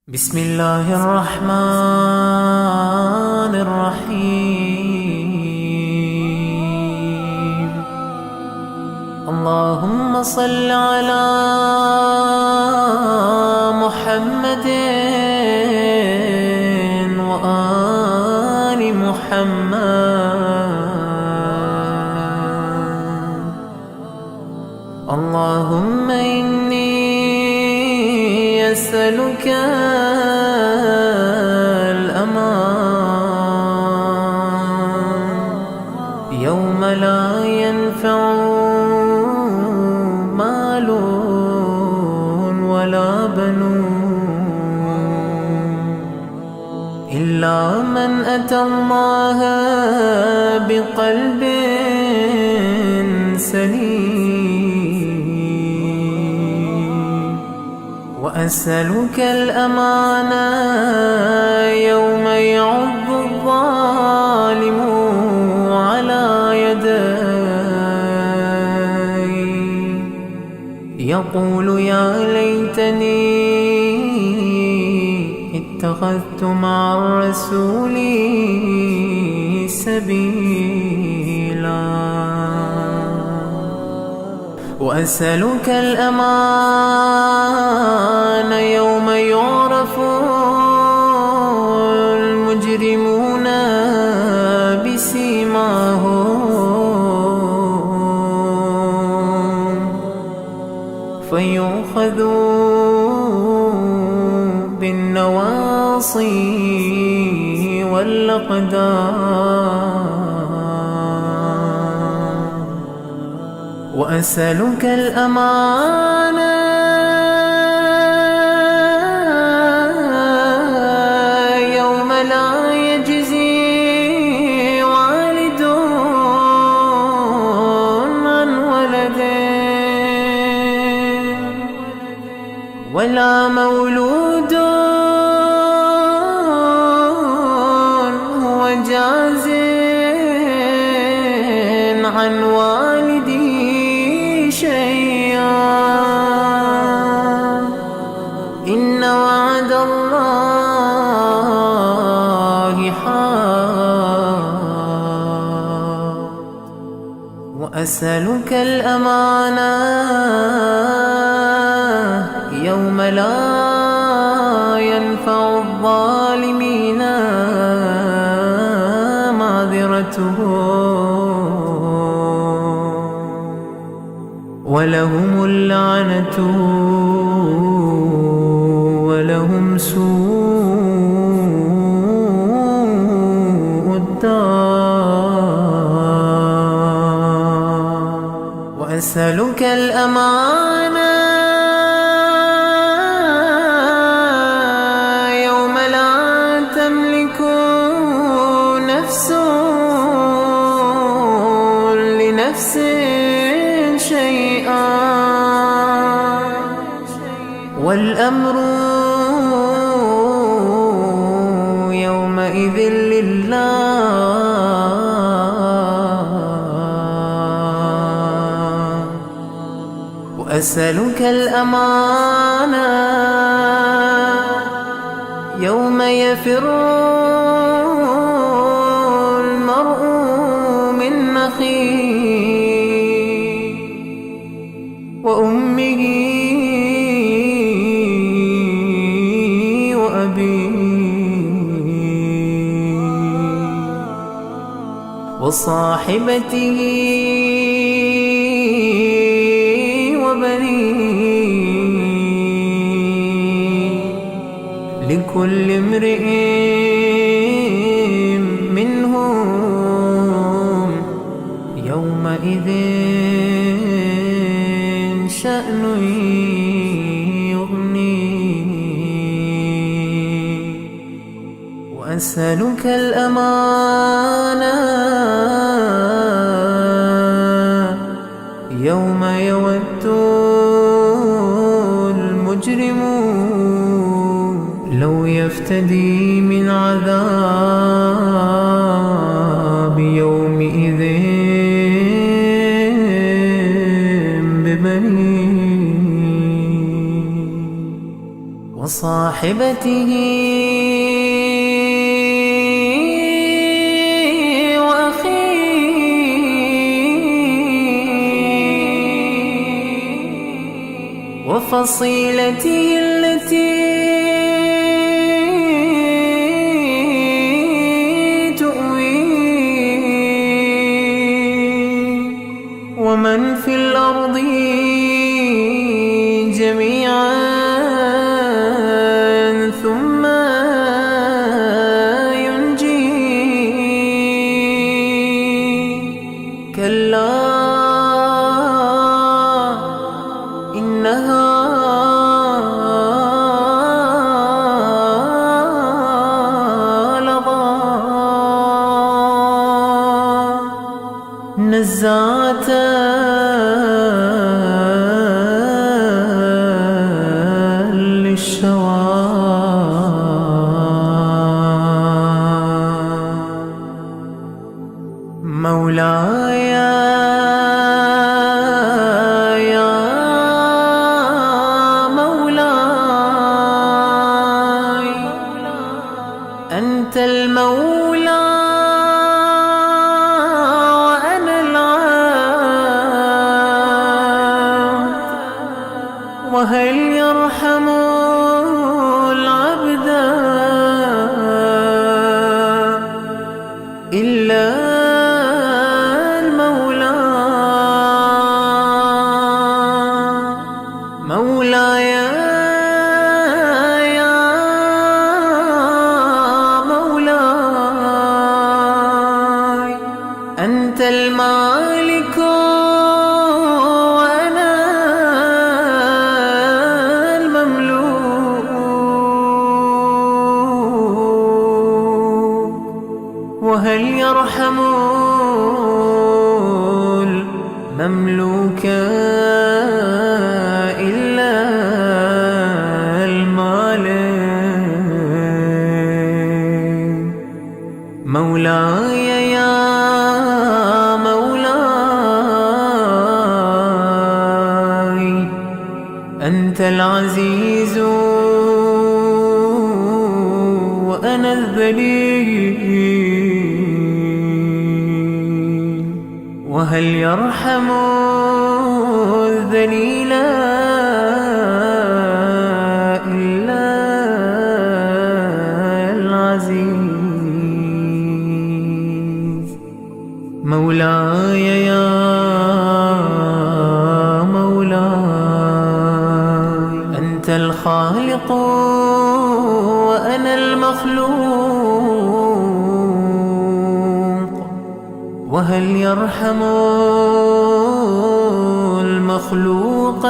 بسم الله الرحمن الرحيم. اللهم صل على محمد وآل محمد. اللهم إني أسألك الأمان يوم لا ينفع مال ولا بنون إلا من أتى الله بقلب سليم. وأسألك الأمانة يوم يعض الظالم على يدي يقول يا ليتني اتخذت مع الرسول سبيلا. وأسألك الأمان يوم يعرف المجرمون بسيماهم فيؤخذوا بالنواصي والأقدام. وأسألك الأمانة يوم لا يجزي والد عن ولده ولا مولود هو جاز عن والده شيئا. إن وعد الله حق. وأسألك الأمانة يوم لا ينفع الظالمين معذرتهم ولهم اللعنة ولهم سوء الدار. وأسألك الأمانة يوم لا تملك نفس لنفس شيئا والأمر يومئذ لله. وأسألك الأمانة يوم يفر المرء من أخيه وأمه وأبيه وصاحبته وبنيه لكل امرئ منهم يومئذ شأن يغنيه. وأسألك الأمانة يوم يود المجرم لو يفتدي من عذاب يومئذ ببنيه وصاحبته وصاحبته وأخيه وفصيلته التي ومن في الأرض جميعا ثم ينجي كلا إنها لظى نزاعة للشوى مولاي يا مولاي أنت المولى وأنا العبد وهل يرحم العبد إلا المولى مولاي يا مولاي أنت المالك وأنا المملوك وهل يرحم المملوك إلا المالك مولاي يا مولاي أنت العزيز وأنا الذليل وهل يرحم الذليل إلا العزيز مولاي يا مولاي أنت الخالق وأنا المخلوق وهل يرحم المخلوق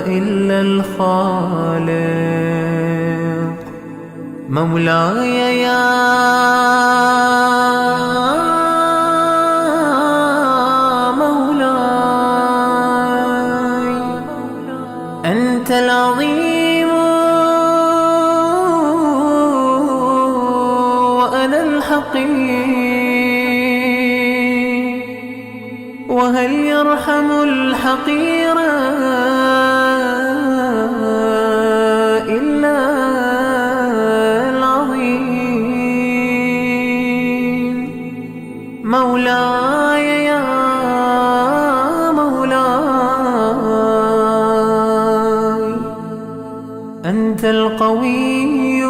إلا الخالق مولاي يا مولاي أنت العظيم وأنا الحقير وهل يرحم الحقير إلا العظيم مولاي يا مولاي أنت القوي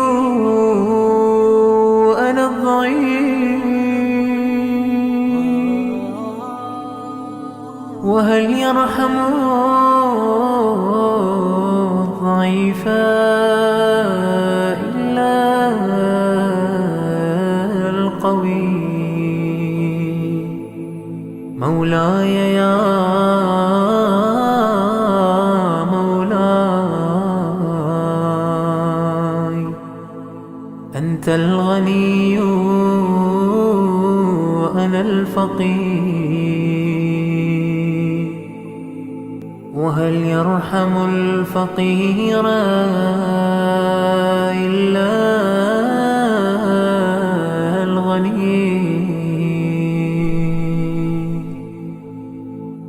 وأنا الضعيف وهل يرحم الضعيف إلا القوي مولاي يا مولاي أنت الغني وأنا الفقير وهل يرحم الفقير إلا الغني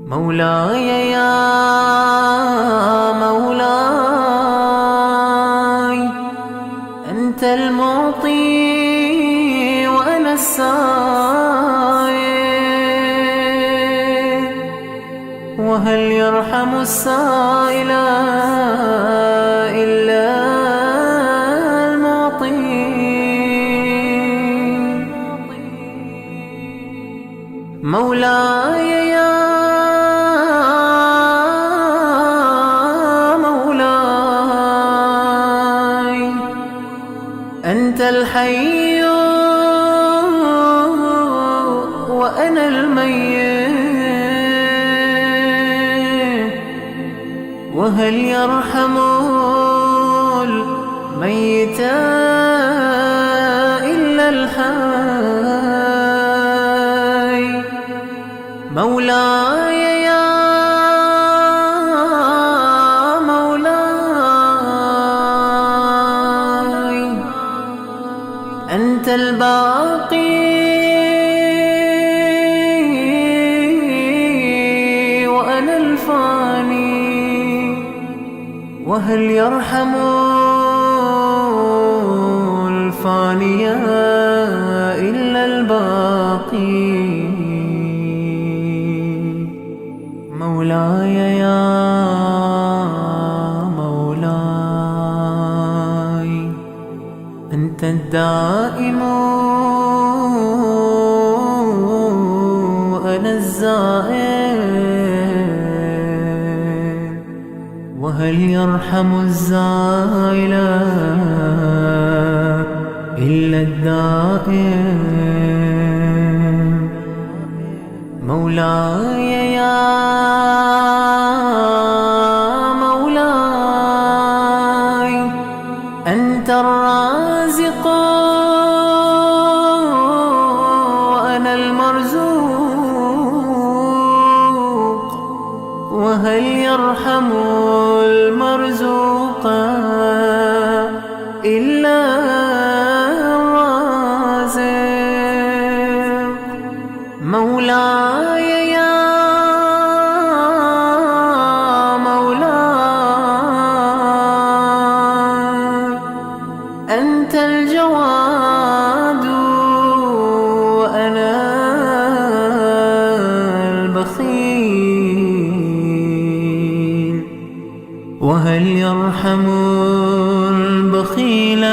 مولاي يا مولاي السائل، وهل يرحم السائل إلا المعطي. مولاي يا مولاي، أنت الحي وأنا الميت، وهل يرحم الميت إلا الحي. مولاي يا مولاي، أنت الباقي وأنا الفاني، وهل يرحم الفاني إلا الباقي. مولاي يا مولاي، أنت الدائم وأنا الزائل، وهل يرحم الزائل إلا الدائم. مولاي يا مولاي، أنت الرازق وأنا المرزوق، وهل يرحم المرزوق إلا الرازق. مولاي يا مولاي، أنت الجواد وأنا البخيل، وهل يرحم البخيل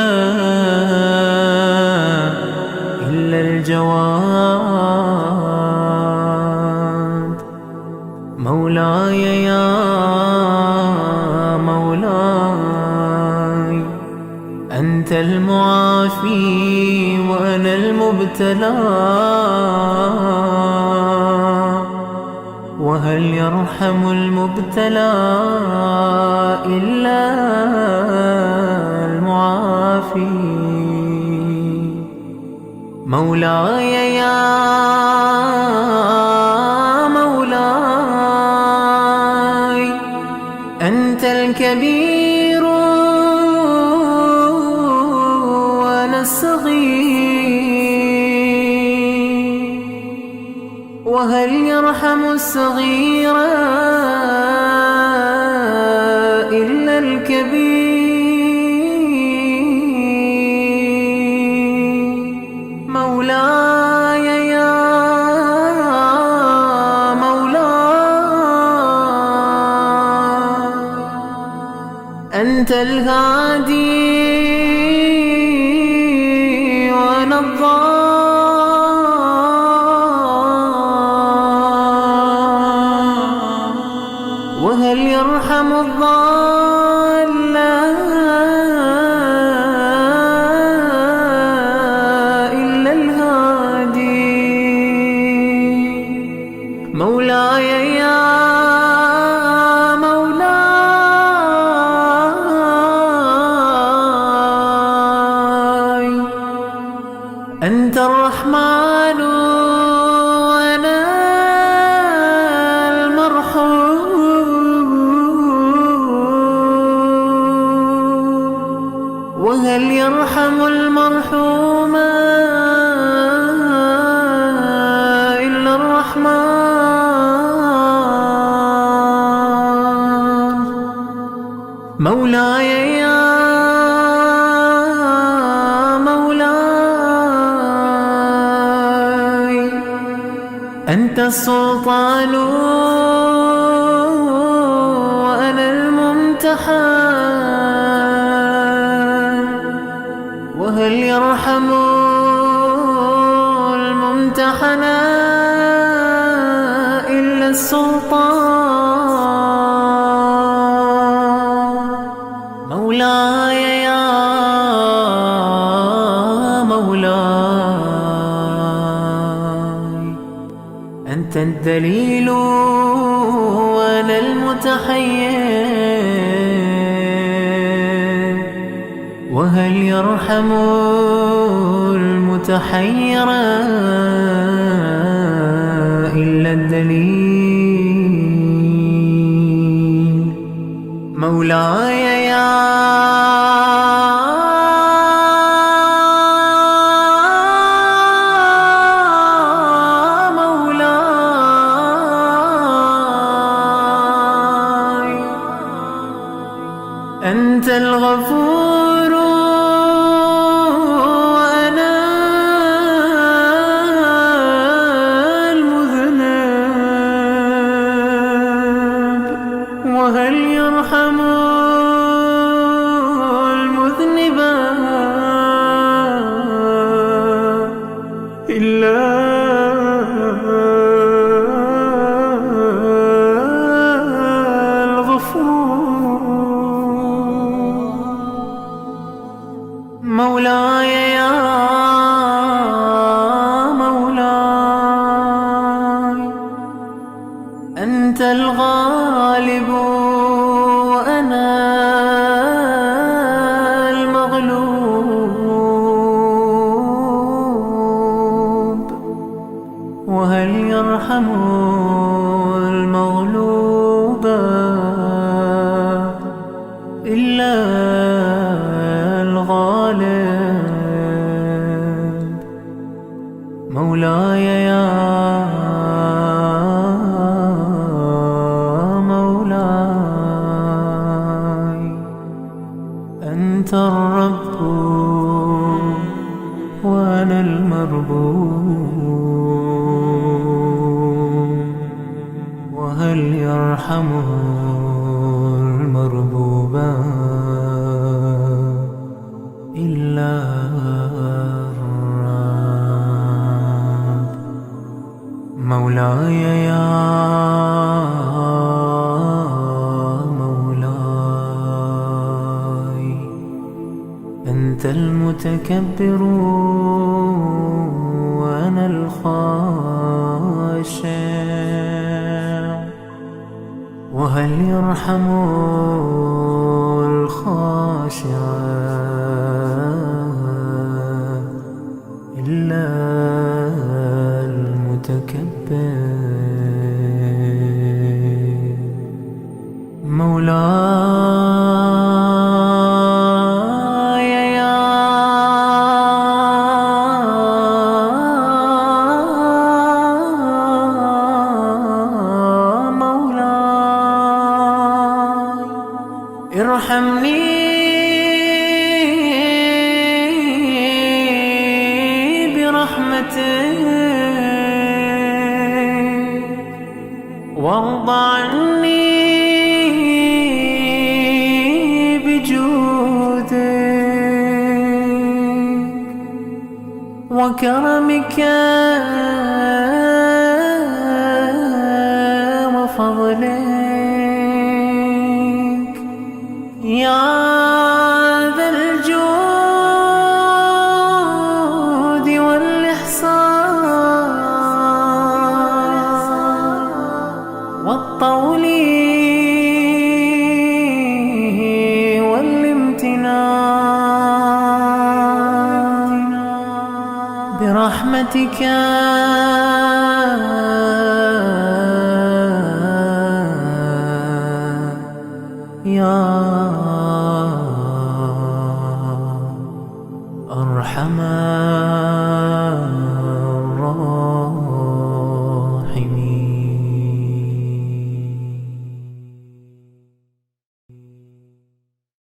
إلا الجواد. مولاي يا مولاي، أنت المعافي وأنا المبتلى، وهل يرحم المبتلى إلا المعافي. مولاي يا مولاي، أنت الكبير وأنا الصغير، وهل يرحم الصغير إلا الكبير. مولاي يا مولاي، أنت الهادي وأنا الضال، وهل يرحم الضال إلا الهادي. مولاي يا مولاي، أنت الرحمن وأنا المرحوم، وهل يرحم المرحوم إلا الرحمن. مولاي يا مولاي، أنت السلطان وأنا الممتحن، وهل يرحم الممتحن إلا السلطان. مولاي يا مولاي، أنت الدليل وأنا المتحير، وهل يرحم المتحير إلا الدليل. مولاي يا مولاي، أنت الغفور وأنا المذنب، وهل يرحم المذنب إلا مولاي يا مولاي، أنت الغالب وأنا المغلوب، وهل يرحم المغلوب إلا الغالب. مولاي يا مولاي، أنت الرب وأنا المربوب، وهل يرحم المربوب إلا الرب. مولاي يا مولاي، أنت المتكبر وأنا الخاشع، وهل يرحم الخاشع إلا المتكبر. مولاي يا مولاي، ارحمني برحمتك، وارض عني بجودك وكرمك وفضلك يا ذا الجود والإحسان والطول والامتنان، برحمتك يا